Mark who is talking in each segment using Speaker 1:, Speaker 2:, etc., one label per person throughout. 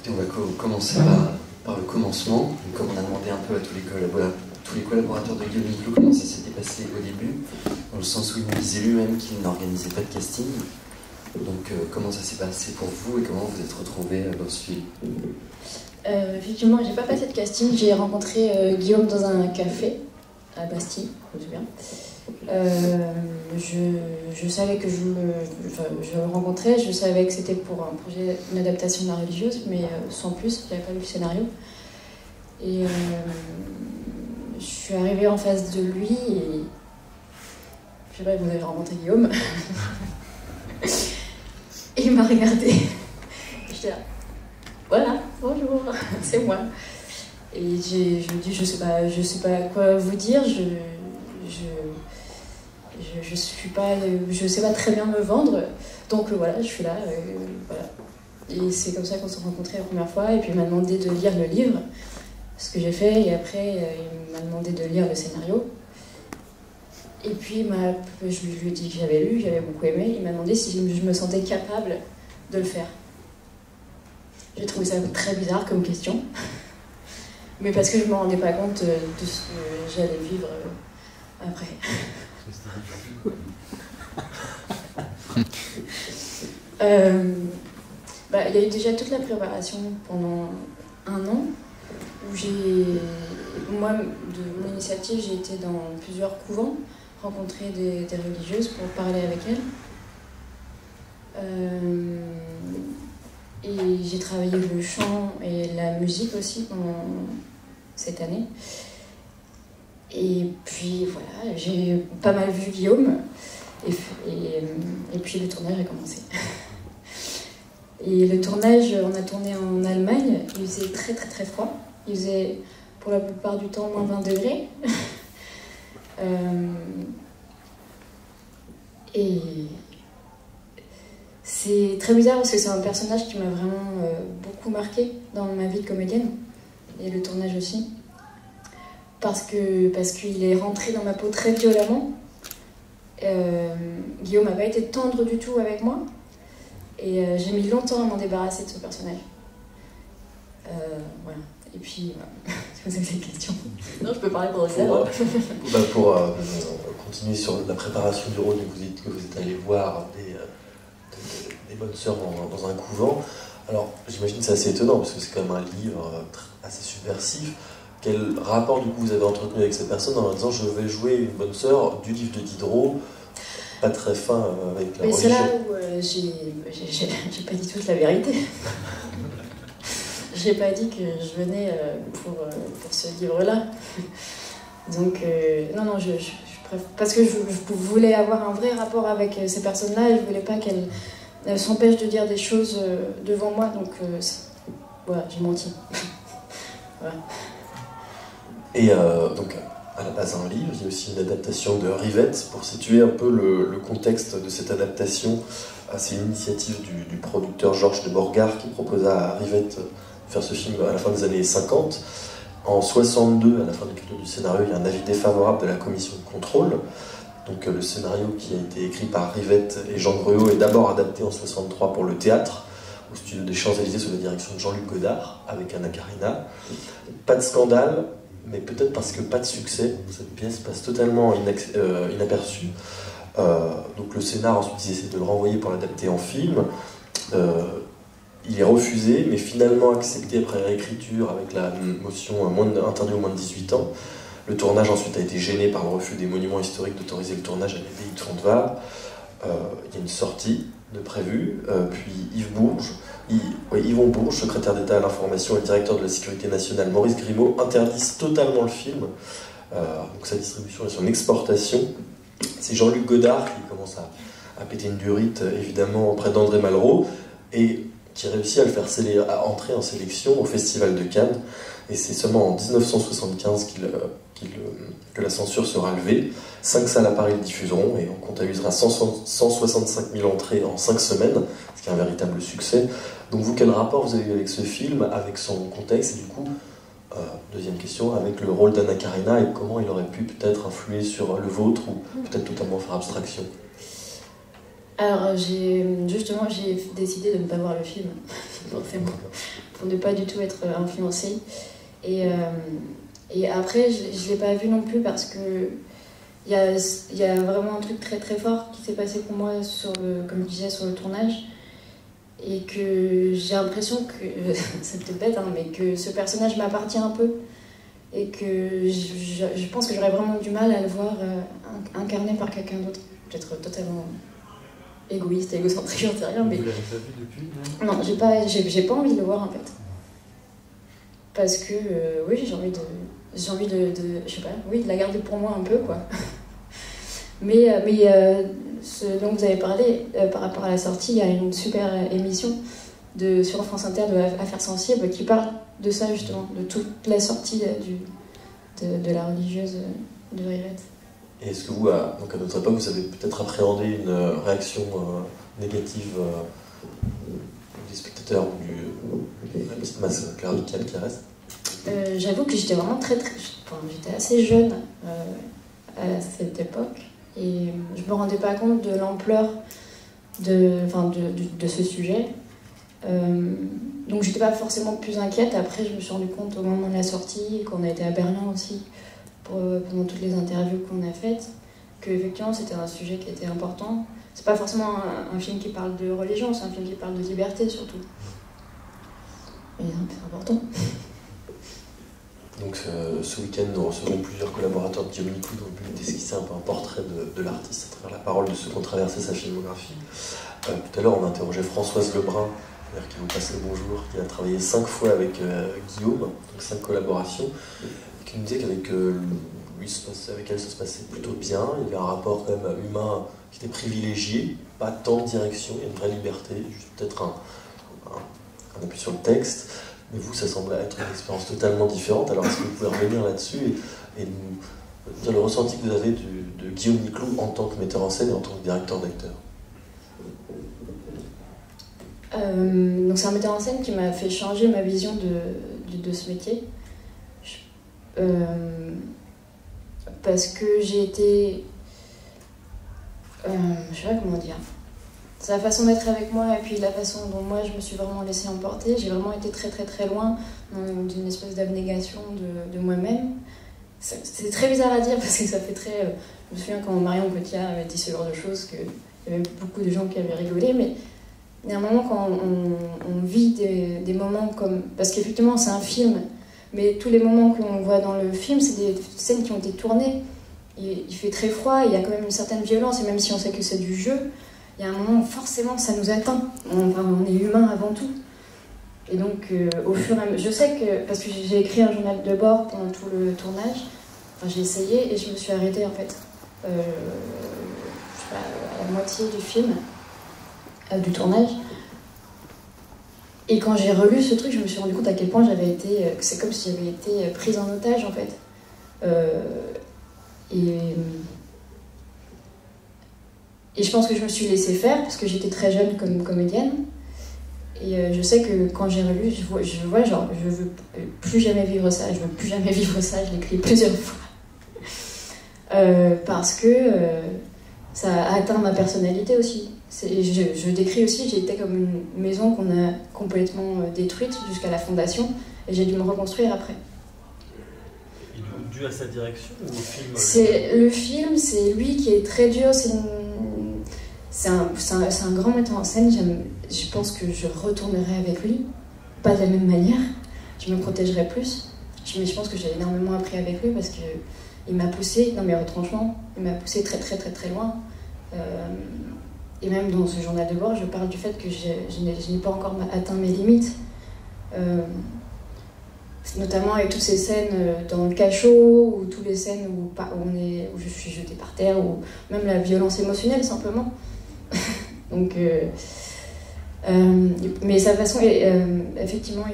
Speaker 1: Écoutez, on va commencer par le commencement. Comme on a demandé un peu à tous les collaborateurs de Guillaume Niclot comment ça s'était passé au début, dans le sens où il nous disait lui-même qu'il n'organisait pas de casting. Donc comment ça s'est passé pour vous et comment vous êtes retrouvés dans ce film?
Speaker 2: Effectivement, j'ai pas passé de casting, j'ai rencontré Guillaume dans un café à Bastille, je me souviens. Je savais que je le rencontrais, je savais que c'était pour un projet, une adaptation de la religieuse, mais sans plus, j'avais pas lu le scénario. Et je suis arrivée en face de lui et je sais pas, vous avez rencontré Guillaume. Et il m'a regardé. J'étais là, voilà, bonjour, c'est moi. Et je me dis, je sais pas quoi vous dire, je sais pas très bien me vendre, donc voilà, je suis là, voilà. Et c'est comme ça qu'on s'est rencontrés la première fois, et puis il m'a demandé de lire le livre, ce que j'ai fait, et après il m'a demandé de lire le scénario. Et puis je lui ai dit que j'avais lu, j'avais beaucoup aimé, il m'a demandé si je me sentais capable de le faire. J'ai trouvé ça très bizarre comme question, mais parce que je ne me rendais pas compte de ce que j'allais vivre après. Il y a eu déjà toute la préparation pendant un an, où moi, de mon initiative, j'ai été dans plusieurs couvents, rencontrer des religieuses pour parler avec elles. Et j'ai travaillé le chant et la musique aussi pendant cette année. Et puis voilà, j'ai pas mal vu Guillaume. Et puis le tournage a commencé. Et le tournage, on a tourné en Allemagne. Il faisait très très très froid. Il faisait pour la plupart du temps moins 20 degrés. Et c'est très bizarre parce que c'est un personnage qui m'a vraiment beaucoup marqué dans ma vie de comédienne. Et le tournage aussi. Parce qu'il est rentré dans ma peau très violemment. Guillaume n'a pas été tendre du tout avec moi. Et j'ai mis longtemps à m'en débarrasser de ce personnage. Voilà. Et puis, voilà. Si vous avez des questions. Non, je peux parler pendant des heures.
Speaker 3: Pour continuer sur la préparation du rôle, que vous êtes allé voir des bonnes sœurs dans un couvent. Alors, j'imagine que c'est assez étonnant, parce que c'est quand même un livre assez subversif. Quel rapport, du coup, vous avez entretenu avec ces personnes en leur disant « je vais jouer une bonne sœur du livre de Diderot », pas très fin avec la religion.
Speaker 2: C'est là où j'ai pas dit toute la vérité. J'ai pas dit que je venais pour ce livre-là. Donc, non, parce que je voulais avoir un vrai rapport avec ces personnes-là et je voulais pas qu'elles s'empêchent de dire des choses devant moi. Donc, voilà, j'ai menti. Voilà.
Speaker 3: Et donc, à la base un livre, il y a aussi une adaptation de Rivette. Pour situer un peu le contexte de cette adaptation, c'est une initiative du producteur Georges de Borgard qui proposa à Rivette de faire ce film à la fin des années 50. En 62, à la fin de l'écriture du scénario, il y a un avis défavorable de la commission de contrôle. Donc le scénario qui a été écrit par Rivette et Jean Gruau est d'abord adapté en 63 pour le théâtre, au studio des Champs-Élysées sous la direction de Jean-Luc Godard, avec Anna Karina. Pas de scandale, mais peut-être parce que pas de succès, cette pièce passe totalement inaperçue. Donc le scénar, ensuite ils essaient de le renvoyer pour l'adapter en film. Il est refusé, mais finalement accepté après réécriture avec la motion interdit aux moins de 18 ans. Le tournage ensuite a été gêné par le refus des monuments historiques d'autoriser le tournage à l'abbaye de Fonteval. Il y a une sortie de prévue, puis Yvon Bourges, secrétaire d'État à l'information et directeur de la sécurité nationale Maurice Grimaud interdisent totalement le film, donc sa distribution et son exportation. C'est Jean-Luc Godard qui commence à péter une durite évidemment auprès d'André Malraux et qui réussit à le faire entrer en sélection au Festival de Cannes. Et c'est seulement en 1975 que la censure sera levée. 5 salles à Paris le diffuseront et on comptabilisera 165 000 entrées en 5 semaines, ce qui est un véritable succès. Donc vous, quel rapport vous avez eu avec ce film, avec son contexte et du coup, deuxième question, avec le rôle d'Anna Karina et comment il aurait pu peut-être influer sur le vôtre ou peut-être totalement faire abstraction?
Speaker 2: Alors, justement, j'ai décidé de ne pas voir le film, forcément, pour ne pas du tout être influencée. Et après, je ne l'ai pas vu non plus parce que il y a vraiment un truc très très fort qui s'est passé pour moi, comme je disais, sur le tournage. Et que j'ai l'impression que, c'est peut-être bête, hein, mais que ce personnage m'appartient un peu. Et que je pense que j'aurais vraiment du mal à le voir incarné par quelqu'un d'autre. Peut-être totalement égoïste, égocentrique, j'en sais rien. Mais...
Speaker 4: Vous l'avez pas vu depuis?
Speaker 2: Non, j'ai pas envie de le voir en fait. Parce que, oui, j'ai envie de, je sais pas, oui, de la garder pour moi un peu, quoi. Mais ce dont vous avez parlé, par rapport à la sortie, il y a une super émission sur France Inter de Affaires sensibles qui parle de ça justement, de toute la sortie de la religieuse de Rivette.
Speaker 3: Et est-ce que vous, donc à notre époque, vous avez peut-être appréhendé une réaction négative des spectateurs ou de la petite masse cléricale qui reste?
Speaker 2: J'avoue que j'étais vraiment j'étais assez jeune à cette époque et je me rendais pas compte de l'ampleur de ce sujet. Donc j'étais pas forcément plus inquiète. Après, je me suis rendu compte au moment de la sortie, qu'on a été à Berlin aussi, pendant toutes les interviews qu'on a faites, qu'effectivement c'était un sujet qui était important. C'est pas forcément un film qui parle de religion, c'est un film qui parle de liberté surtout. Et c'est important.
Speaker 3: Donc ce week-end, nous recevrons plusieurs collaborateurs de Guillaume Niclou dans le but d'esquisser un peu un portrait de l'artiste à travers la parole de ceux qui ont traversé sa filmographie. Tout à l'heure, on interrogeait Françoise Lebrun, qui vous passe le bonjour, qui a travaillé 5 fois avec Guillaume, donc 5 collaborations, qui nous disait qu'avec avec elle ça se passait plutôt bien. Il y avait un rapport quand même humain qui était privilégié, pas tant de direction, il y a une vraie liberté, juste peut-être un appui sur le texte. Mais vous, ça semble être une expérience totalement différente. Alors est-ce que vous pouvez revenir là-dessus et nous dire le ressenti que vous avez de Guillaume Niclou en tant que metteur en scène et en tant que directeur d'acteur?
Speaker 2: Donc c'est un metteur en scène qui m'a fait changer ma vision de ce métier. Parce que j'ai été... je sais pas comment dire. Sa façon d'être avec moi et puis la façon dont moi je me suis vraiment laissée emporter. J'ai vraiment été très très très loin d'une espèce d'abnégation de moi-même. C'est très bizarre à dire parce que ça fait très... je me souviens quand Marion Cotillard avait dit ce genre de choses qu'il y avait beaucoup de gens qui avaient rigolé, mais il y a un moment quand on vit des moments comme... Parce qu'effectivement c'est un film, mais tous les moments qu'on voit dans le film, c'est des scènes qui ont été tournées. Il fait très froid, il y a quand même une certaine violence, et même si on sait que c'est du jeu, il y a un moment où forcément ça nous atteint. On est humain avant tout. Et donc, au fur et à mesure, je sais que, parce que j'ai écrit un journal de bord pendant tout le tournage, enfin, j'ai essayé et je me suis arrêtée en fait, je sais pas, à la moitié du film, du tournage. Et quand j'ai relu ce truc, je me suis rendu compte à quel point j'avais été, c'est comme si j'avais été prise en otage en fait. Et je pense que je me suis laissée faire parce que j'étais très jeune comme comédienne. Et je sais que quand j'ai relu, je vois genre, je veux plus jamais vivre ça, je veux plus jamais vivre ça, je l'ai écrit plusieurs fois. Parce que ça a atteint ma personnalité aussi. Je décris aussi, j'ai été comme une maison qu'on a complètement détruite jusqu'à la fondation et j'ai dû me reconstruire après.
Speaker 4: Et dû à sa direction ou au film?
Speaker 2: Le film, c'est lui qui est très dur, c'est un grand metteur en scène. Je pense que je retournerai avec lui, pas de la même manière, je me protégerai plus, mais je pense que j'ai énormément appris avec lui parce qu'il m'a poussé, dans mes retranchements, il m'a poussé très très très très loin. Et même dans ce journal de bord, je parle du fait que je n'ai pas encore atteint mes limites. Notamment avec toutes ces scènes dans le cachot, ou toutes les scènes où je suis jetée par terre, ou même la violence émotionnelle simplement. Donc, mais sa façon, effectivement,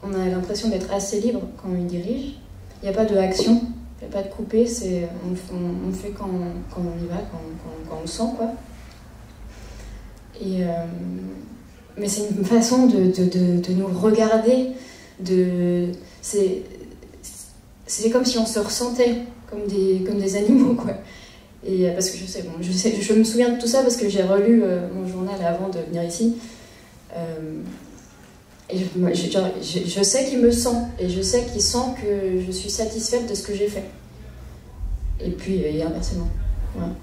Speaker 2: on a l'impression d'être assez libre quand il dirige. Il n'y a pas de action, il n'y a pas de coupé, on fait quand on y va, quand on le sent, quoi. Mais c'est une façon de nous regarder. C'est comme si on se ressentait comme des animaux, quoi. Et parce que je me souviens de tout ça parce que j'ai relu mon journal avant de venir ici. Et je sais qu'il me sent, et je sais qu'il sent que je suis satisfaite de ce que j'ai fait. Et puis, et inversement. Voilà.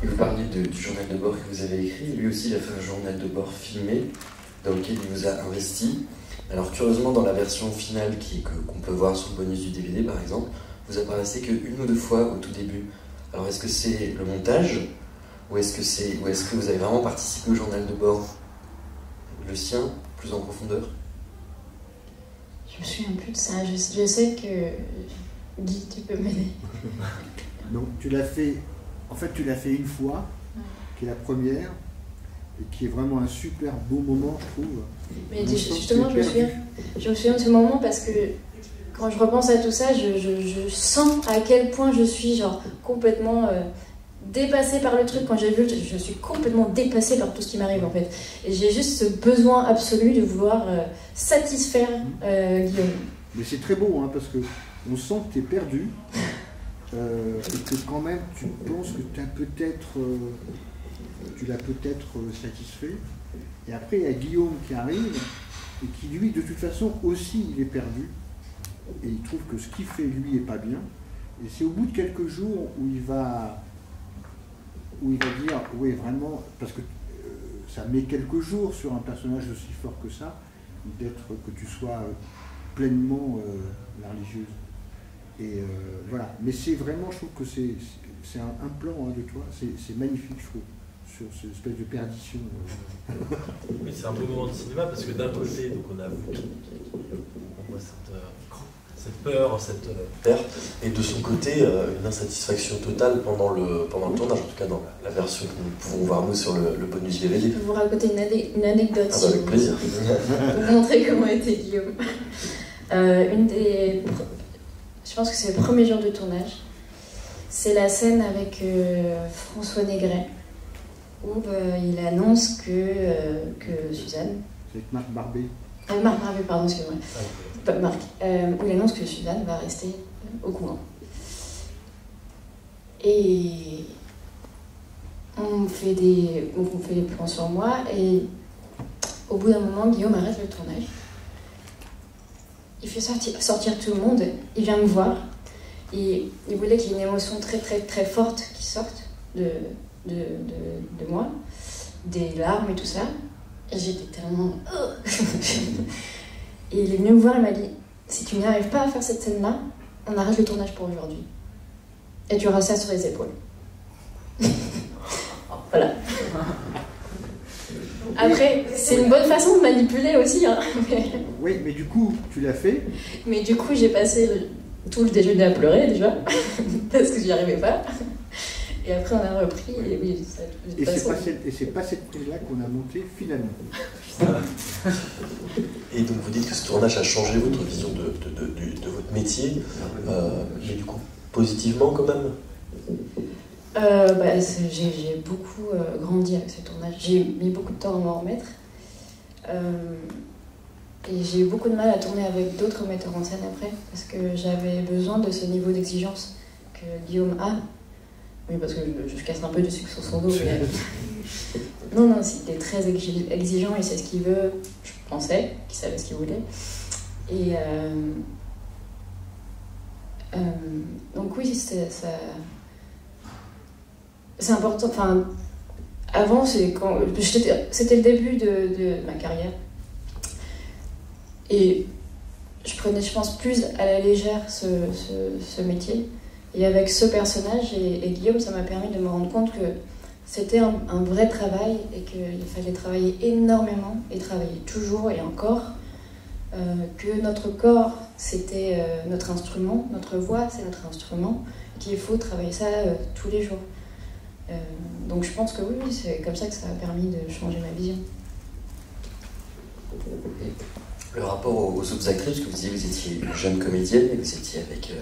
Speaker 1: Et vous parliez du journal de bord que vous avez écrit. Lui aussi, il a fait un journal de bord filmé dans lequel il vous a investi. Alors, curieusement, dans la version finale qu'on peut voir sur le bonus du DVD, par exemple, vous apparaissez qu'une ou deux fois au tout début. Alors, est-ce que c'est le montage ou est-ce que vous avez vraiment participé au journal de bord, le sien, plus en profondeur?
Speaker 2: Je me souviens plus de ça. Je sais que... Guy, tu peux m'aider.
Speaker 5: Non, tu l'as fait... En fait, tu l'as fait une fois, qui est la première, et qui est vraiment un super beau moment, je trouve.
Speaker 2: Mais justement, je me souviens de ce moment parce que quand je repense à tout ça, je sens à quel point je suis genre complètement dépassée par le truc. Quand j'ai vu, je suis complètement dépassée par tout ce qui m'arrive en fait. Et j'ai juste ce besoin absolu de vouloir satisfaire Guillaume.
Speaker 5: Mais c'est très beau, hein, parce que on sent que tu es perdu. Et que quand même tu penses que tu l'as peut-être satisfait. Et après il y a Guillaume qui arrive et qui lui de toute façon aussi il est perdu et il trouve que ce qu'il fait lui est pas bien. Et c'est au bout de quelques jours où il va dire oui vraiment, parce que ça met quelques jours sur un personnage aussi fort que ça, que tu sois pleinement la religieuse. Et voilà, mais c'est vraiment, je trouve que c'est un plan de toi, c'est magnifique, je trouve, sur cette espèce de perdition.
Speaker 4: Oui, c'est un beau moment de cinéma parce que d'un côté, donc on voit cette peur, cette
Speaker 3: perte, et de son côté, une insatisfaction totale pendant le tournage, en tout cas dans la version que nous pouvons voir nous sur le bonus DVD.
Speaker 2: Je peux vous raconter une anecdote.
Speaker 3: Ah bah avec plaisir.
Speaker 2: Pour vous montrer comment était Guillaume. Je pense que c'est le premier jour de tournage. C'est la scène avec François Négret, où il annonce que Suzanne...
Speaker 5: C'est avec Marc Barbet.
Speaker 2: Marc Barbet, pardon, excuse-moi. Pas Marc. Où il annonce que Suzanne va rester au couvent. Et on fait des plans sur moi, et au bout d'un moment, Guillaume arrête le tournage. Il fait sortir tout le monde, il vient me voir, et il voulait qu'il y ait une émotion très très très forte qui sorte de moi, des larmes et tout ça, et j'étais tellement... Et il est venu me voir et m'a dit, si tu n'y arrives pas à faire cette scène-là, on arrête le tournage pour aujourd'hui. Et tu auras ça sur les épaules. Voilà. Après, c'est une bonne façon de manipuler aussi. Hein.
Speaker 5: Oui, mais du coup, tu l'as fait.
Speaker 2: Mais du coup, j'ai passé tout le déjeuner à pleurer déjà, parce que j'y arrivais pas. Et après, on a repris. Et oui, ça,
Speaker 5: et c'est pas cette prise-là qu'on a montée finalement.
Speaker 3: Et donc vous dites que ce tournage a changé votre vision de votre métier, mais du coup, positivement quand même?
Speaker 2: J'ai beaucoup grandi avec ce tournage. J'ai mis beaucoup de temps à m'en remettre. Et j'ai eu beaucoup de mal à tourner avec d'autres metteurs en scène après, parce que j'avais besoin de ce niveau d'exigence que Guillaume a. Oui, parce que je casse un peu du sucre sur son dos. Mais... non, c'était très exigeant, il sait ce qu'il veut. Je pensais qu'il savait ce qu'il voulait. Et donc oui, c'est important. Enfin, avant, c'était le début de ma carrière. Et je prenais, je pense, plus à la légère ce métier. Et avec ce personnage et Guillaume, ça m'a permis de me rendre compte que c'était un vrai travail et qu'il fallait travailler énormément et travailler toujours et encore. Que notre corps, c'était notre instrument, notre voix, c'est notre instrument, qu'il faut travailler ça tous les jours. Donc je pense que oui, c'est comme ça que ça a permis de changer ma vision.
Speaker 1: Le rapport aux autres actrices, parce que vous disiez vous étiez une jeune comédienne et vous étiez avec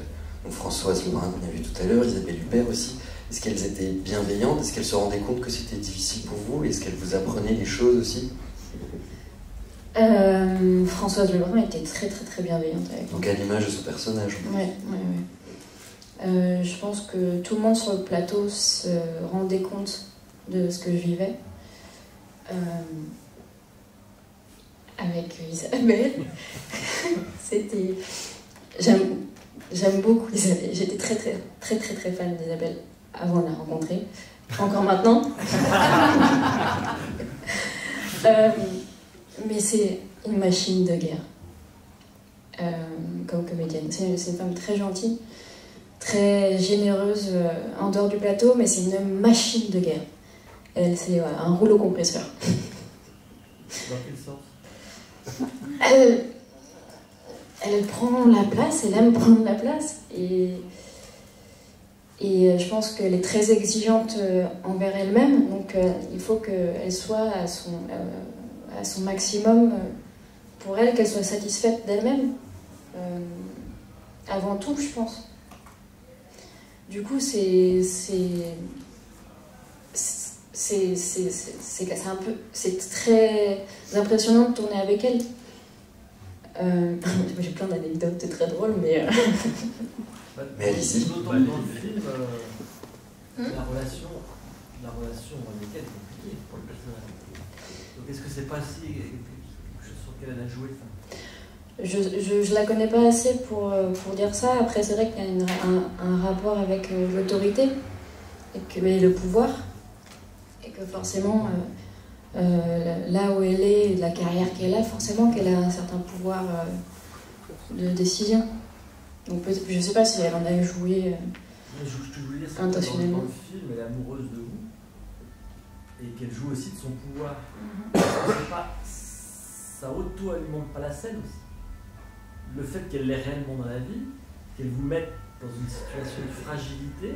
Speaker 1: Françoise Lebrun qu'on a vu tout à l'heure, Isabelle Huppert aussi. Est-ce qu'elles étaient bienveillantes? Est-ce qu'elles se rendaient compte que c'était difficile pour vous? Est-ce qu'elles vous apprenaient des choses aussi?
Speaker 2: Françoise Lebrun était très très très bienveillante avec moi.
Speaker 1: Donc à l'image de ce personnage.
Speaker 2: Oui. Je pense que tout le monde sur le plateau se rendait compte de ce que je vivais. Avec Isabelle, c'était... J'aime beaucoup Isabelle. J'étais très fan d'Isabelle avant de la rencontrer. Encore maintenant. Mais c'est une machine de guerre. Comme comédienne. C'est une femme très gentille, très généreuse en dehors du plateau, mais c'est une machine de guerre. Elle, c'est un rouleau compresseur.
Speaker 4: Dans quel sens?
Speaker 2: Elle prend la place, elle aime prendre la place, et je pense qu'elle est très exigeante envers elle-même, donc il faut qu'elle soit à son maximum pour elle, qu'elle soit satisfaite d'elle-même, avant tout, je pense. Du coup, c'est très impressionnant de tourner avec elle. J'ai plein d'anecdotes très drôles, mais...
Speaker 3: Mais allez-y.
Speaker 4: Dans le film, la relation avec elle est compliquée pour le personnage. Donc est-ce que c'est pas si quelque chose sur lequel elle a joué?
Speaker 2: Je la connais pas assez pour dire ça. Après, c'est vrai qu'il y a un rapport avec l'autorité et le pouvoir. Et que forcément, là où elle est, la carrière qu'elle a, forcément qu'elle a un certain pouvoir de décision. Donc je sais pas si elle en a joué intentionnellement.
Speaker 4: Dans le film, elle est amoureuse de vous et qu'elle joue aussi de son pouvoir. Ça auto-alimente pas la scène aussi. Le fait qu'elle l'ait réellement dans la vie, qu'elle vous mette dans une situation de fragilité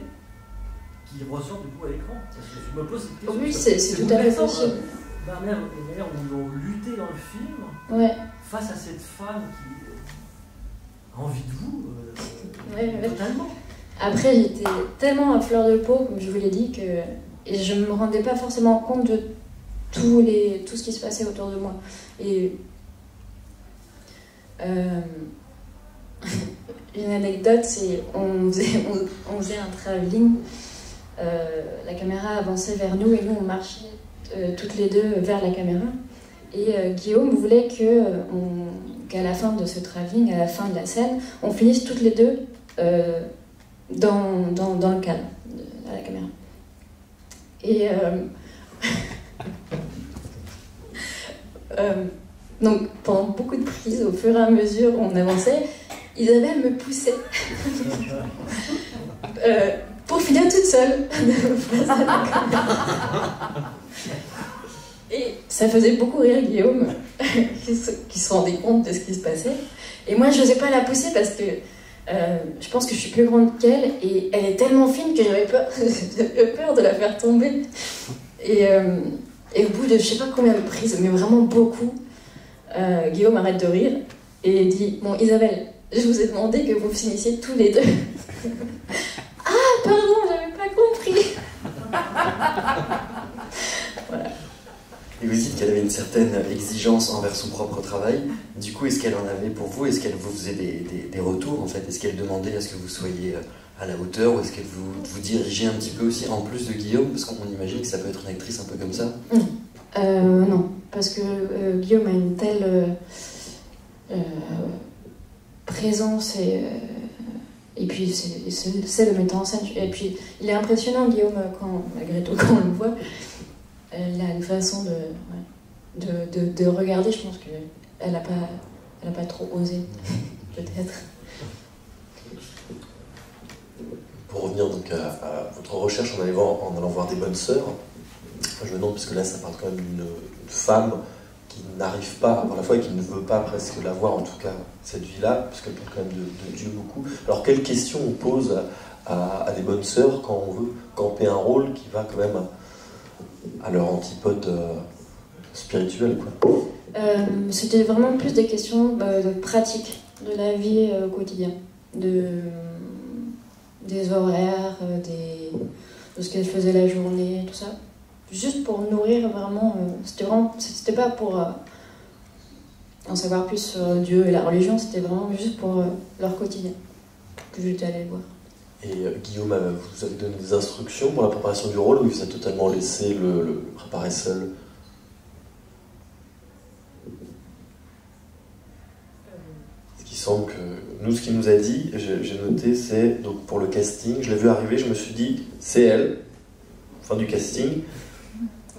Speaker 4: qui ressort du coup à l'écran. Je me pose cette question.
Speaker 2: Oui, c'est tout à fait possible.
Speaker 4: La manière où ils ont lutté dans le film,
Speaker 2: ouais,
Speaker 4: face à cette femme qui a envie de vous, totalement.
Speaker 2: Après, j'étais tellement à fleur de peau, comme je vous l'ai dit, et je ne me rendais pas forcément compte de tout ce qui se passait autour de moi. Et une anecdote, c'est on faisait un travelling, la caméra avançait vers nous et nous on marchait toutes les deux vers la caméra. Et Guillaume voulait qu'à la fin de ce travelling, à la fin de la scène, on finisse toutes les deux dans le cadre, à la caméra. Et donc pendant beaucoup de prises, au fur et à mesure où on avançait, Isabelle me poussait pour finir toute seule face à la caméra. Et ça faisait beaucoup rire Guillaume, qui se rendait compte de ce qui se passait. Et moi, je n'osais pas la pousser parce que je pense que je suis plus grande qu'elle et elle est tellement fine que j'avais peur de la faire tomber. Et au bout de je sais pas combien de prises, mais vraiment beaucoup, Guillaume arrête de rire et dit « Bon, Isabelle, je vous ai demandé que vous finissiez tous les deux. » Ah, pardon, j'avais pas compris. Voilà.
Speaker 1: Et vous dites qu'elle avait une certaine exigence envers son propre travail. Du coup, est-ce qu'elle en avait pour vous? Est-ce qu'elle vous faisait des retours, en fait? Est-ce qu'elle demandait à ce que vous soyez à la hauteur? Ou est-ce qu'elle vous dirigeait un petit peu aussi, en plus de Guillaume? Parce qu'on imagine que ça peut être une actrice un peu comme ça.
Speaker 2: Non, parce que Guillaume a une telle présence et puis c'est le metteur en scène. Et puis il est impressionnant, Guillaume, malgré tout, quand on le voit. Elle a une façon de regarder, je pense qu'elle n'a pas trop osé, peut-être.
Speaker 3: Pour revenir donc à votre recherche en allant voir des bonnes sœurs, je me demande, parce que là ça parle quand même d'une femme qui n'arrive pas à voir la foi et qui ne veut pas presque la voir, en tout cas cette vie-là, parce qu'elle parle quand même de Dieu beaucoup. Alors quelles questions on pose à des bonnes sœurs quand on veut camper un rôle qui va quand même à leur antipode spirituelle, quoi?
Speaker 2: C'était vraiment plus des questions de pratique, de la vie au quotidien, des horaires, de ce qu'elle faisait la journée, tout ça. Juste pour nourrir vraiment, c'était pas pour en savoir plus sur Dieu et la religion, c'était vraiment juste pour leur quotidien que j'étais allée voir.
Speaker 3: Et Guillaume, vous avez donné des instructions pour la préparation du rôle ou il vous a totalement laissé le préparer seul? Ce qui semble que nous, ce qu'il nous a dit, j'ai noté, c'est donc pour le casting, je l'ai vu arriver, je me suis dit, c'est elle, fin du casting.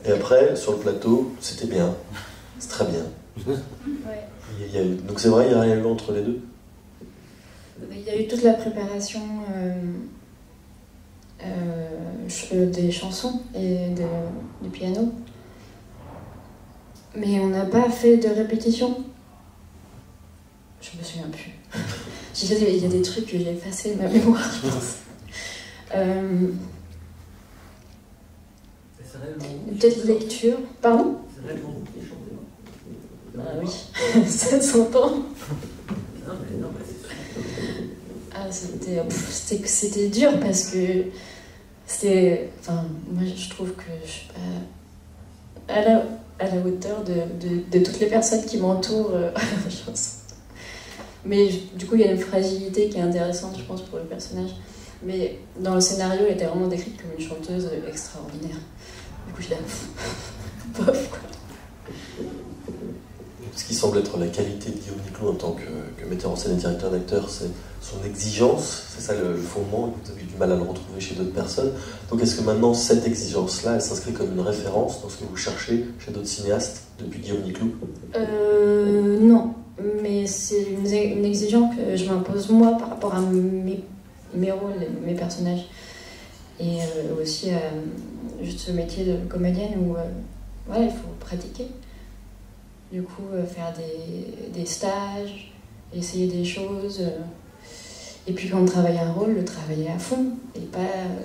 Speaker 3: Et après, sur le plateau, c'était bien, c'est très bien.
Speaker 2: Ouais.
Speaker 3: Donc c'est vrai, il y a rien eu entre les deux.
Speaker 2: Il y a eu toute la préparation des chansons et du piano. Mais on n'a pas fait de répétition. Je me souviens plus. Il y a des trucs que j'ai effacés de ma mémoire, je pense.
Speaker 4: Et c'est réellement vous
Speaker 2: Peut-être lecture. Pardon?
Speaker 4: C'est réellement vous qui chantez.
Speaker 2: Ah oui, ça s'entend.
Speaker 4: Non, mais c'est sûr.
Speaker 2: Ah, c'était dur parce que c'était. Enfin, moi je trouve que je suis pas à la hauteur de toutes les personnes qui m'entourent à la chanson. Mais du coup, il y a une fragilité qui est intéressante, je pense, pour le personnage. Mais dans le scénario, elle était vraiment décrite comme une chanteuse extraordinaire. Du coup, je l'ai bof, quoi.
Speaker 3: Ce qui semble être la qualité de Guillaume Niclou en tant que metteur en scène et directeur d'acteur, c'est son exigence, c'est ça le fondement, et vous avez eu du mal à le retrouver chez d'autres personnes. Donc est-ce que maintenant cette exigence-là, elle s'inscrit comme une référence dans ce que vous cherchez chez d'autres cinéastes depuis Guillaume Niclou?
Speaker 2: Non, mais c'est une exigence que je m'impose moi par rapport à mes rôles, mes personnages. Et aussi à juste ce métier de comédienne où il faut pratiquer. Du coup, faire des stages, essayer des choses. Et puis quand on travaille un rôle, le travailler à fond. Et pas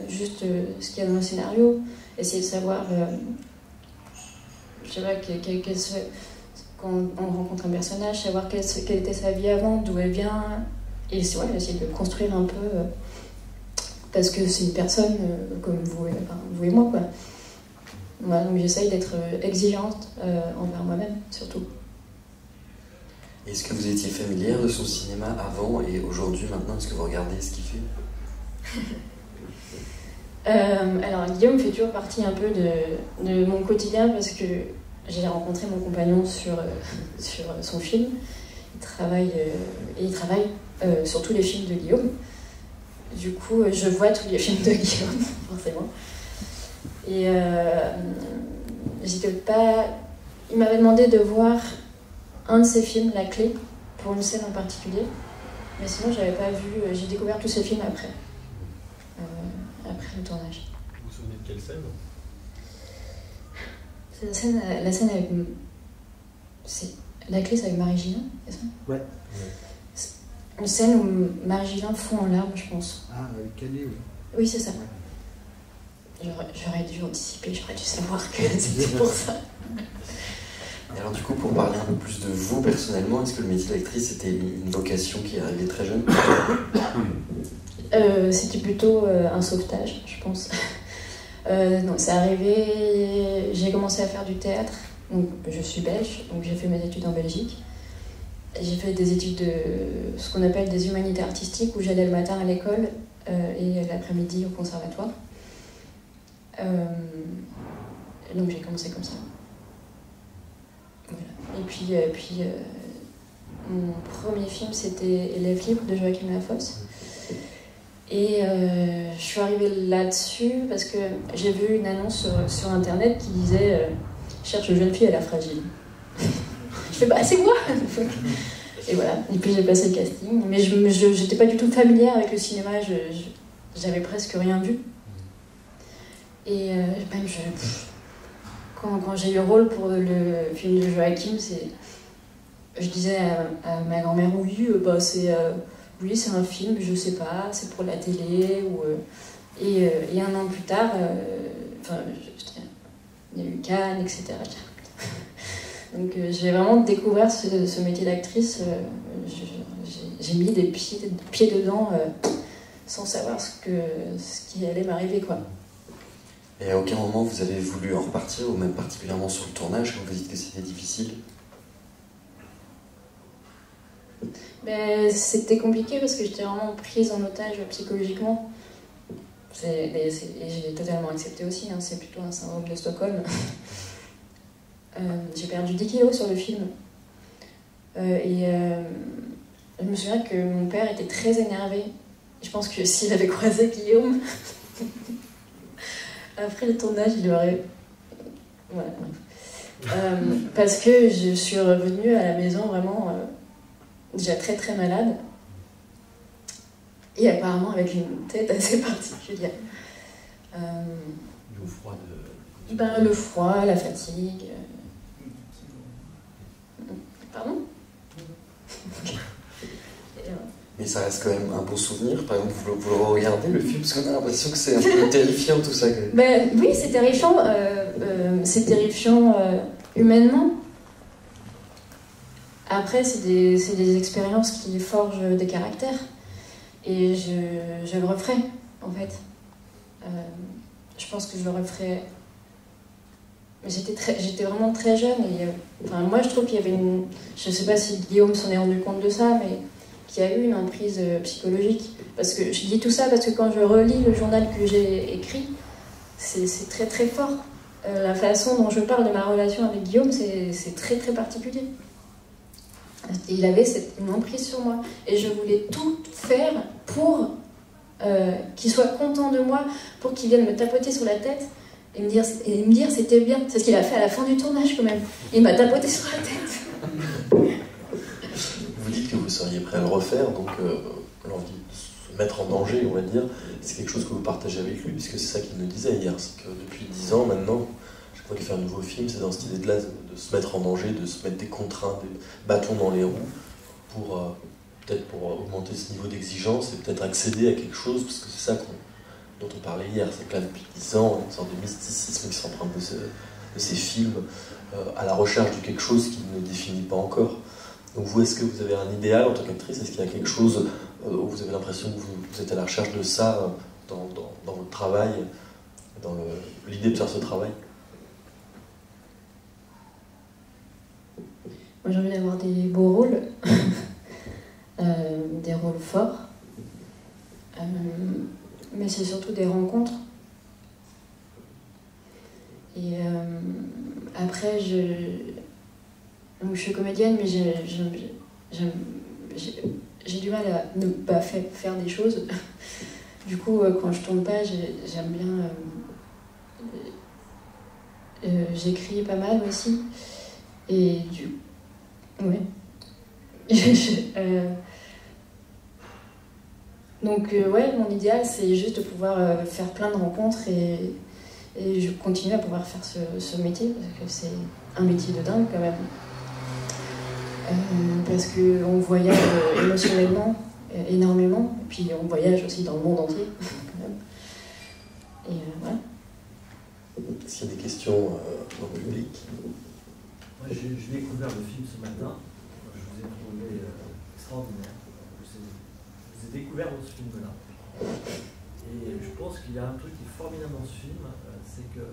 Speaker 2: juste ce qu'il y a dans le scénario. Essayer de savoir, je sais pas, quand on rencontre un personnage, savoir quelle était sa vie avant, d'où elle vient. Et essayer de le construire un peu. Parce que c'est une personne comme vous et moi, quoi. Voilà, donc j'essaye d'être exigeante envers moi-même, surtout.
Speaker 1: Est-ce que vous étiez familière de son cinéma avant et aujourd'hui, maintenant, est-ce que vous regardez ce qu'il fait?
Speaker 2: Alors Guillaume fait toujours partie un peu de mon quotidien parce que j'ai rencontré mon compagnon sur son film. Il travaille sur tous les films de Guillaume. Du coup, je vois tous les films de Guillaume, forcément. Et il m'avait demandé de voir un de ses films, La Clé, pour une scène en particulier. Mais sinon, j'avais pas vu. J'ai découvert tous ses films après le tournage.
Speaker 3: Vous vous souvenez de quelle scène?
Speaker 2: C'est la scène avec. La Clé, c'est avec Marie-Gillin, c'est ça?
Speaker 5: Ouais.
Speaker 2: Une scène où Marie-Gillin fond en larmes, je pense.
Speaker 5: Ah, avec Canet, oui.
Speaker 2: Oui, c'est ça. J'aurais dû anticiper, j'aurais dû savoir que c'était pour ça.
Speaker 1: Et alors du coup, pour parler un peu plus de vous personnellement, est-ce que le métier d'actrice était une vocation qui est arrivée très jeune?
Speaker 2: C'était plutôt un sauvetage, je pense. Non, c'est arrivé, j'ai commencé à faire du théâtre, donc je suis belge, donc j'ai fait mes études en Belgique. J'ai fait des études de ce qu'on appelle des humanités artistiques, où j'allais le matin à l'école et l'après-midi au conservatoire. Donc j'ai commencé comme ça. Voilà. Et puis mon premier film, c'était Élève libre de Joachim Lafosse. Et je suis arrivée là-dessus parce que j'ai vu une annonce sur internet qui disait cherche une jeune fille à la fragile. Je fais bah c'est moi. Et voilà. Et puis j'ai passé le casting, mais je n'étais pas du tout familière avec le cinéma. J'avais presque rien vu. Et même quand j'ai eu le rôle pour le film de Joachim, je disais à ma grand-mère oui, c'est un film, je sais pas, c'est pour la télé. Et un an plus tard, il y a eu Cannes, etc. Donc j'ai vraiment découvert ce métier d'actrice. J'ai mis des pieds dedans sans savoir ce qui allait m'arriver, quoi.
Speaker 1: Et à aucun moment vous avez voulu en repartir, ou même particulièrement sur le tournage, quand vous dites que c'était difficile?
Speaker 2: C'était compliqué parce que j'étais vraiment prise en otage psychologiquement. Et je l'ai totalement accepté aussi, hein, c'est plutôt un syndrome de Stockholm. J'ai perdu 10 kilos sur le film. Je me souviens que mon père était très énervé. Je pense que s'il avait croisé Guillaume, après le tournage, il aurait... Voilà. Parce que je suis revenue à la maison vraiment déjà très très malade. Et apparemment avec une tête assez particulière.
Speaker 4: Le froid
Speaker 2: le froid, la fatigue. Pardon?
Speaker 1: Mais ça reste quand même un beau souvenir. Par exemple, vous le regardez le film, parce qu'on a l'impression que c'est un peu terrifiant tout ça.
Speaker 2: Oui, c'est terrifiant. C'est terrifiant humainement. Après, c'est des expériences qui forgent des caractères. Et je le referai, en fait. Je pense que je le referai. J'étais vraiment très jeune. Et, moi, je trouve qu'il y avait une... Je ne sais pas si Guillaume s'en est rendu compte de ça, mais qu'il y a eu une emprise psychologique. Parce que je dis tout ça parce que quand je relis le journal que j'ai écrit, c'est très très fort. La façon dont je parle de ma relation avec Guillaume, c'est très très particulier. Et il avait une emprise sur moi. Et je voulais tout faire pour qu'il soit content de moi, pour qu'il vienne me tapoter sur la tête et me dire c'était bien. C'est ce qu'il a fait à la fin du tournage quand même. Il m'a tapoté sur la tête.
Speaker 3: Vous dites que vous seriez prêt à le refaire, donc l'envie de se mettre en danger, on va dire, c'est quelque chose que vous partagez avec lui, puisque c'est ça qu'il nous disait hier, c'est que depuis 10 ans maintenant, chaque fois qu'il fait un nouveau film, c'est dans cette idée de se mettre en danger, de se mettre des contraintes, des bâtons dans les roues, pour peut-être pour augmenter ce niveau d'exigence et peut-être accéder à quelque chose, parce que c'est ça dont on parlait hier, c'est que là depuis 10 ans, une sorte de mysticisme qui s'emprunte de ces films, à la recherche de quelque chose qui ne définit pas encore. Donc vous, est-ce que vous avez un idéal en tant qu'actrice? Est-ce qu'il y a quelque chose où vous avez l'impression que vous êtes à la recherche de ça dans votre travail, dans l'idée de faire ce travail?
Speaker 2: Moi, j'ai envie d'avoir des beaux rôles, des rôles forts, mais c'est surtout des rencontres. Et après, donc, je suis comédienne, mais j'ai du mal à ne pas faire des choses. Du coup, quand je tourne pas, j'aime bien... j'écris pas mal aussi. Et ouais. Donc, ouais, mon idéal, c'est juste de pouvoir faire plein de rencontres et je continue à pouvoir faire ce métier, parce que c'est un métier de dingue quand même. Parce qu'on voyage émotionnellement énormément, et puis on voyage aussi dans le monde entier, quand même. Et voilà.
Speaker 3: Est-ce qu'il y a des questions dans le public?
Speaker 4: Moi, j'ai découvert le film ce matin. Je vous ai trouvé extraordinaire. Je vous ai découvert dans ce film-là. Et je pense qu'il y a un truc qui est formidable dans ce film, c'est que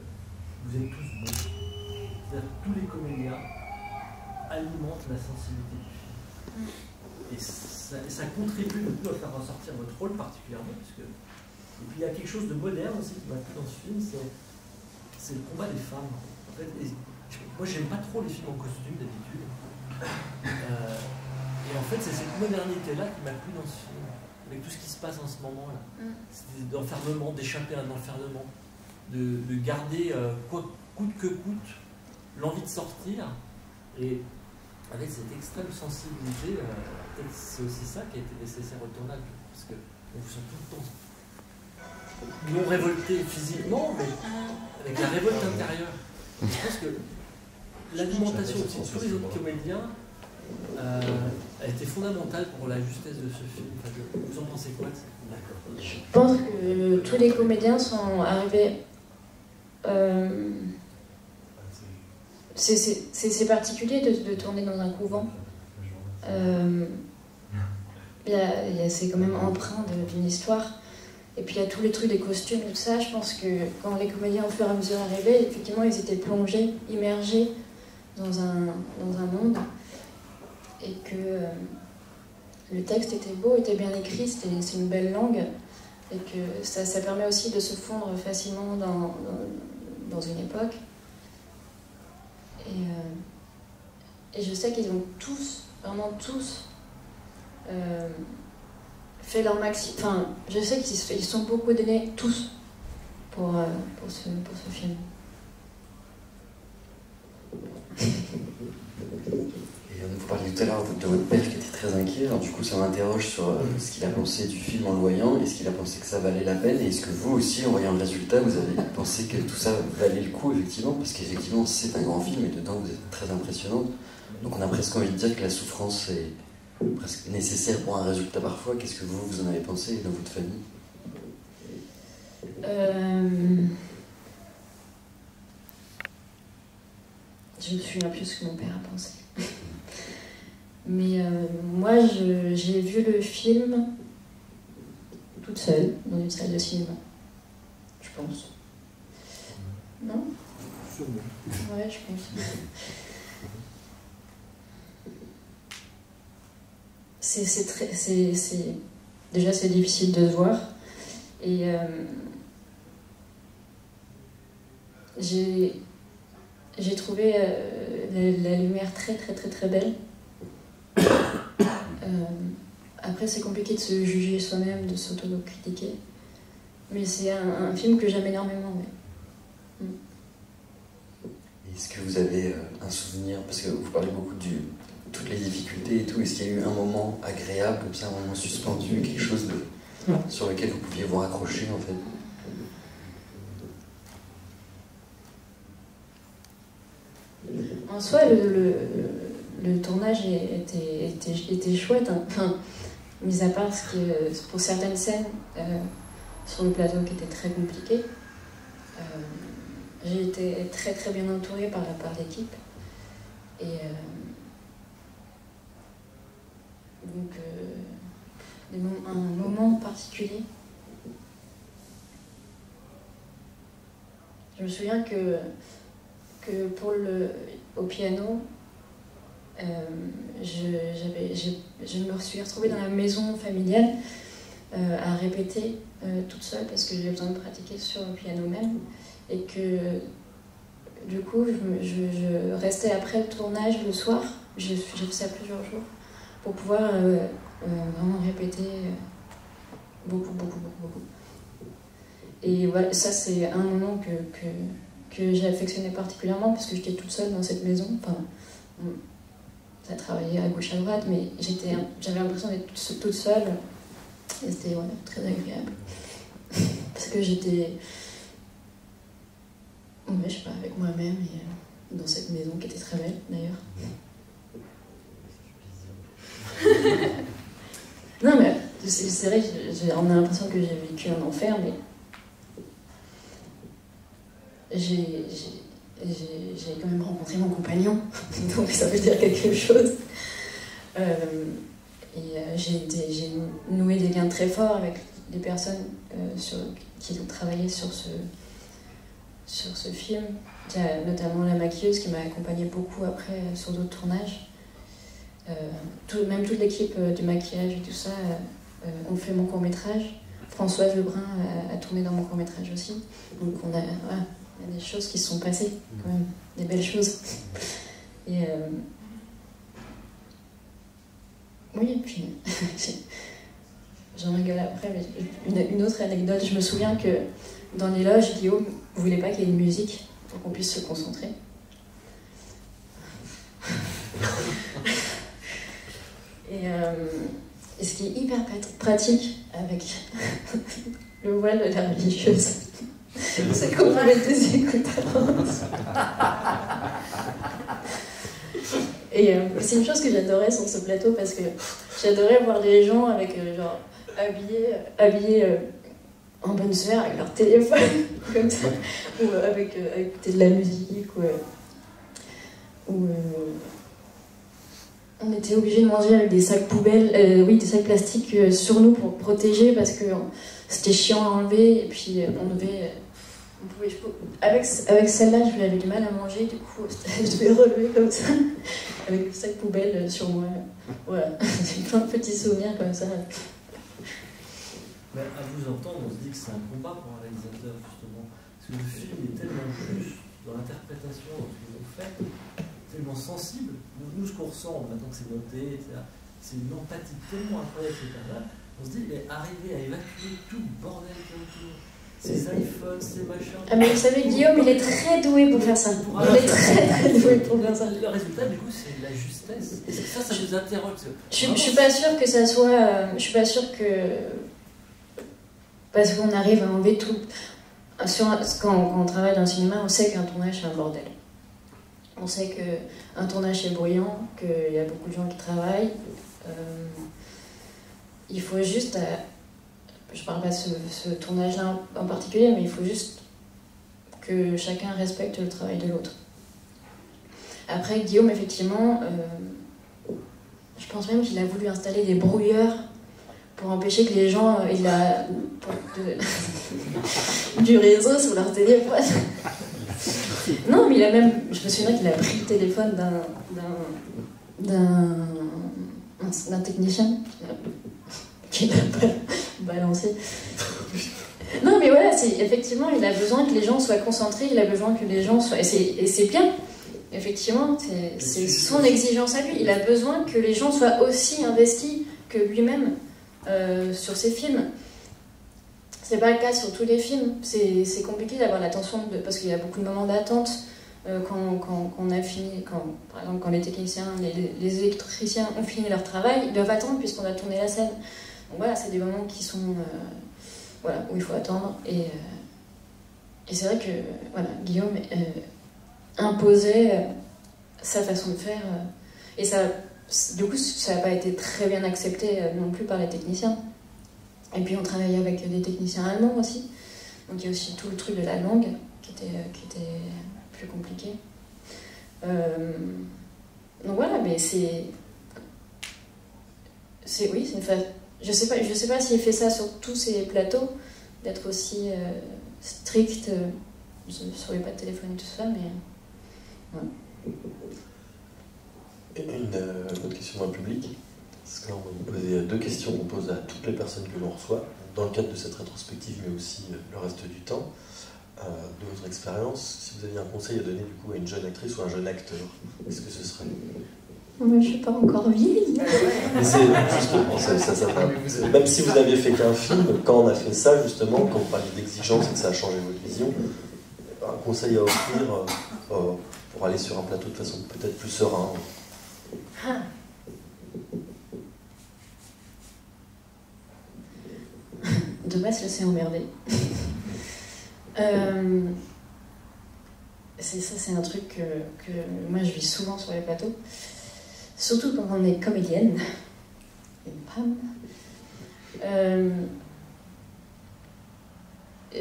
Speaker 4: vous êtes tous bons. C'est-à-dire que tous les comédiens alimentent la sensibilité du film. Et ça contribue beaucoup à faire ressortir votre rôle particulièrement. Et puis il y a quelque chose de moderne aussi qui m'a plu dans ce film, c'est le combat des femmes. En fait, moi, j'aime pas trop les films en costume d'habitude. Et en fait, c'est cette modernité-là qui m'a plu dans ce film, avec tout ce qui se passe en ce moment-là. C'est d'enfermement, d'échapper à un enfermement, de garder, coûte que coûte, l'envie de sortir. Et avec cette extrême sensibilité, peut-être c'est aussi ça qui a été nécessaire au tournage, parce qu'on vous sent tout le temps non révolté physiquement, mais avec la révolte intérieure. Je pense que l'alimentation aussi de tous les autres comédiens a été fondamentale pour la justesse de ce film. Vous en pensez quoi?
Speaker 2: Je pense que tous les comédiens sont arrivés... c'est particulier de tourner dans un couvent. C'est quand même empreint d'une histoire. Et puis il y a tous les trucs des costumes, tout ça. Je pense que quand les comédiens au fur et à mesure arrivaient, effectivement, ils étaient plongés, immergés dans un monde. Et que le texte était beau, était bien écrit, c'est une belle langue. Et que ça permet aussi de se fondre facilement dans une époque. Et je sais qu'ils ont tous, vraiment tous, fait leur maximum. Enfin, je sais qu'ils sont beaucoup donnés, tous, pour ce film.
Speaker 1: Et vous parliez tout à l'heure de votre père qui était très inquiet, alors du coup ça m'interroge sur ce qu'il a pensé du film en le voyant, est-ce qu'il a pensé que ça valait la peine, et est-ce que vous aussi, en voyant le résultat, vous avez pensé que tout ça valait le coup, effectivement, parce qu'effectivement c'est un grand film et dedans vous êtes très impressionnante, donc on a presque envie de dire que la souffrance est presque nécessaire pour un résultat parfois. Qu'est-ce que vous en avez pensé dans votre famille?
Speaker 2: Je me souviens plus ce que mon père a pensé. Mais moi, j'ai vu le film toute seule, dans une salle de cinéma. Je pense. Non?
Speaker 5: Sûrement.
Speaker 2: Ouais, je pense. Déjà, c'est difficile de se voir. Et j'ai trouvé la lumière très très très très belle. Après, c'est compliqué de se juger soi-même, de s'auto-critiquer. Mais c'est un film que j'aime énormément. Ouais.
Speaker 1: Est-ce que vous avez un souvenir, parce que vous parlez beaucoup de toutes les difficultés et tout, est-ce qu'il y a eu un moment agréable, comme ça, un moment suspendu, quelque chose sur lequel vous pouviez vous raccrocher en fait?
Speaker 2: En soi, le tournage était chouette. Hein. Enfin, mis à part pour certaines scènes sur le plateau qui étaient très compliquées, j'ai été très très bien entourée par l'équipe. Et donc, un moment particulier. Je me souviens que au piano, je me suis retrouvée dans la maison familiale à répéter toute seule parce que j'avais besoin de pratiquer sur le piano même, et que du coup je restais après le tournage le soir, j'ai fait ça plusieurs jours pour pouvoir vraiment répéter beaucoup. Et voilà, ça c'est un moment que j'ai affectionné particulièrement parce que j'étais toute seule dans cette maison. Enfin, ça travaillait à gauche à droite, mais j'avais l'impression d'être toute seule. Et c'était très agréable. Parce que j'étais, je sais pas, avec moi-même et dans cette maison qui était très belle d'ailleurs. Non mais c'est vrai, on a l'impression que j'ai vécu un enfer, mais j'ai quand même rencontré mon compagnon, donc ça veut dire quelque chose. J'ai noué des liens très forts avec les personnes qui ont travaillé sur ce film. Il y a notamment la maquilleuse qui m'a accompagnée beaucoup après sur d'autres tournages. Même toute l'équipe du maquillage et tout ça ont fait mon court-métrage. Françoise Lebrun a tourné dans mon court-métrage aussi. Donc il y a des choses qui se sont passées, quand même, des belles choses. Et oui, et puis j'en rigole après, mais une autre anecdote, je me souviens que dans les loges, Guillaume ne voulait pas qu'il y ait une musique pour qu'on puisse se concentrer. Et ce qui est hyper pratique avec le voile de la religieuse, c'est qu'on peut mettre des écouteurs. Et c'est une chose que j'adorais sur ce plateau parce que j'adorais voir les gens avec habillés en bonne sphère avec leur téléphone comme ça, ou avec écouter de la musique, ou on était obligés de manger avec des sacs poubelles, des sacs plastiques sur nous pour protéger parce que c'était chiant à enlever, et puis avec celle-là, j'avais du mal à manger, du coup, je devais relever comme ça, avec le sac poubelle sur moi. Voilà, j'ai plein de petits souvenirs comme ça.
Speaker 4: Mais à vous entendre, on se dit que c'est un combat pour un réalisateur, justement. Parce que le film est tellement juste dans l'interprétation, dans ce que vous faites, tellement sensible. Nous, ce qu'on ressent, maintenant que c'est noté, etc., c'est une empathie tellement incroyable, etc. On se dit, mais arriver à évacuer tout le bordel qu'il y a autour, ces iPhones, ces machins.
Speaker 2: Ah, mais vous savez, Guillaume, il est très doué pour faire ça. Il est très doué pour faire ça.
Speaker 4: Le résultat, du coup, c'est la justesse. Et ça nous interroge.
Speaker 2: Je suis pas sûre que ça soit. Je suis pas sûre que. Parce qu'on arrive à enlever tout. Quand on travaille dans le cinéma, on sait qu'un tournage c'est un bordel. On sait qu'un tournage est bruyant, qu'il y a beaucoup de gens qui travaillent. Il faut juste. Je parle pas de ce tournage-là en particulier, mais il faut juste que chacun respecte le travail de l'autre. Après, Guillaume, effectivement, je pense même qu'il a voulu installer des brouilleurs pour empêcher que les gens aient du réseau sur leur téléphone. Non, mais il a même... Je me souviens qu'il a pris le téléphone d'un technicien qui l'a balancé. Non, mais voilà, effectivement, il a besoin que les gens soient concentrés, il a besoin que les gens soient... Et c'est bien, effectivement, c'est son exigence à lui. Il a besoin que les gens soient aussi investis que lui-même sur ses films. C'est pas le cas sur tous les films. C'est compliqué d'avoir l'attention, parce qu'il y a beaucoup de moments d'attente quand on a fini, par exemple, quand les techniciens, les électriciens ont fini leur travail, ils doivent attendre puisqu'on a tourné la scène. Donc voilà, c'est des moments qui sont... voilà, où il faut attendre. Et c'est vrai que voilà, Guillaume imposait sa façon de faire. Et ça, du coup, ça n'a pas été très bien accepté non plus par les techniciens. Et puis on travaillait avec des techniciens allemands aussi. Donc il y a aussi tout le truc de la langue qui était plus compliqué. Donc voilà, mais c'est oui, c'est une phase. Je sais pas s'il fait ça sur tous ses plateaux, d'être aussi strict sur les pas de téléphone et tout ça, mais ouais.
Speaker 3: Une autre question dans le public. Parce que là, on va vous poser deux questions qu'on pose à toutes les personnes que l'on reçoit, dans le cadre de cette rétrospective, mais aussi le reste du temps. De votre expérience, si vous aviez un conseil à donner du coup à une jeune actrice ou un jeune acteur, qu'est-ce que ce serait?
Speaker 2: Moi, je ne suis pas encore vieille.
Speaker 3: Mais c'est justement ça même si vous n'aviez fait qu'un film, quand on a fait ça, justement, quand vous parliez d'exigence et que ça a changé votre vision, un conseil à offrir pour aller sur un plateau de façon peut-être plus serein.
Speaker 2: Ah. De pas se laisser emmerder. C'est un truc que moi je vis souvent sur les plateaux. Surtout quand on est comédienne, une femme.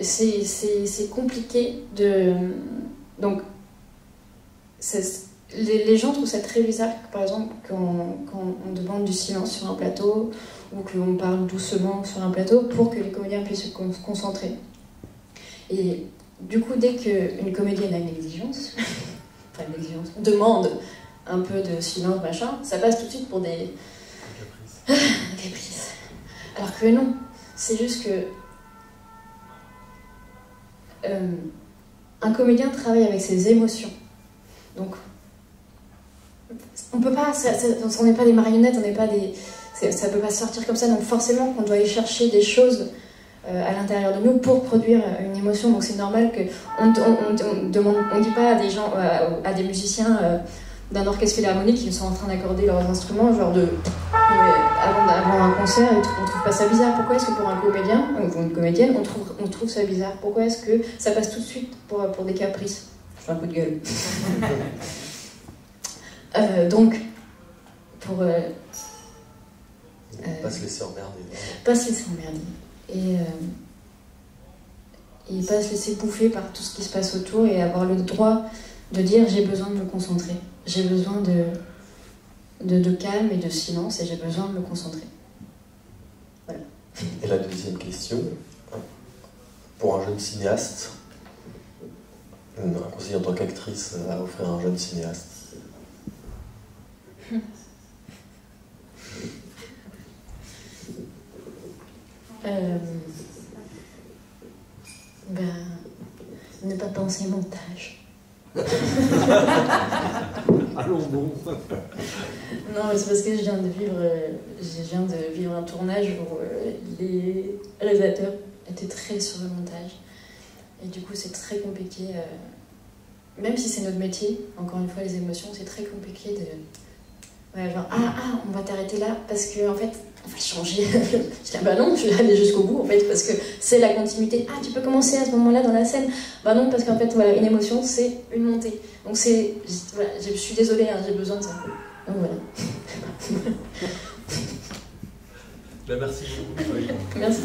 Speaker 2: C'est compliqué de... Donc, les gens trouvent ça très bizarre, par exemple, quand on demande du silence sur un plateau ou que l'on parle doucement sur un plateau pour que les comédiens puissent se concentrer. Et du coup, dès qu'une comédienne a une exigence, enfin une exigence, demande un peu de silence, machin, ça passe tout de suite pour des caprices. Alors que non, c'est juste que un comédien travaille avec ses émotions. Donc, on peut pas, on n'est pas des marionnettes, on n'est pas des, ça peut pas sortir comme ça. Donc forcément, qu'on doit aller chercher des choses à l'intérieur de nous pour produire une émotion. Donc c'est normal que on dit pas à des gens, à des musiciens d'un orchestre philharmonique qui sont en train d'accorder leurs instruments, genre avant un concert, on trouve pas ça bizarre. Pourquoi est-ce que pour un comédien ou une comédienne, on trouve ça bizarre? Pourquoi est-ce que ça passe tout de suite pour des caprices? Je fais un coup de gueule. Donc, pour
Speaker 3: pas se laisser emmerder.
Speaker 2: Pas se laisser emmerder. Et pas se laisser bouffer par tout ce qui se passe autour et avoir le droit de dire j'ai besoin de me concentrer. J'ai besoin de calme et de silence et j'ai besoin de me concentrer. Voilà.
Speaker 3: Et la deuxième question, pour un jeune cinéaste, un conseil en tant qu'actrice à offrir à un jeune cinéaste.
Speaker 2: Ne pas penser montage.
Speaker 5: Allons bon.
Speaker 2: Non, mais c'est parce que je viens de vivre un tournage où les réalisateurs étaient très sur le montage. Et du coup, c'est très compliqué. Même si c'est notre métier, encore une fois, les émotions, c'est très compliqué de... Ouais, genre, on va t'arrêter là parce que en fait, on va changer. Je dis, bah non, je vais aller jusqu'au bout en fait, parce que c'est la continuité. Ah, tu peux commencer à ce moment-là dans la scène. Bah non, parce qu'en fait, voilà, une émotion, c'est une montée. Donc c'est, voilà, je suis désolée, hein, j'ai besoin de ça. Donc voilà.
Speaker 3: Merci beaucoup.
Speaker 2: Merci.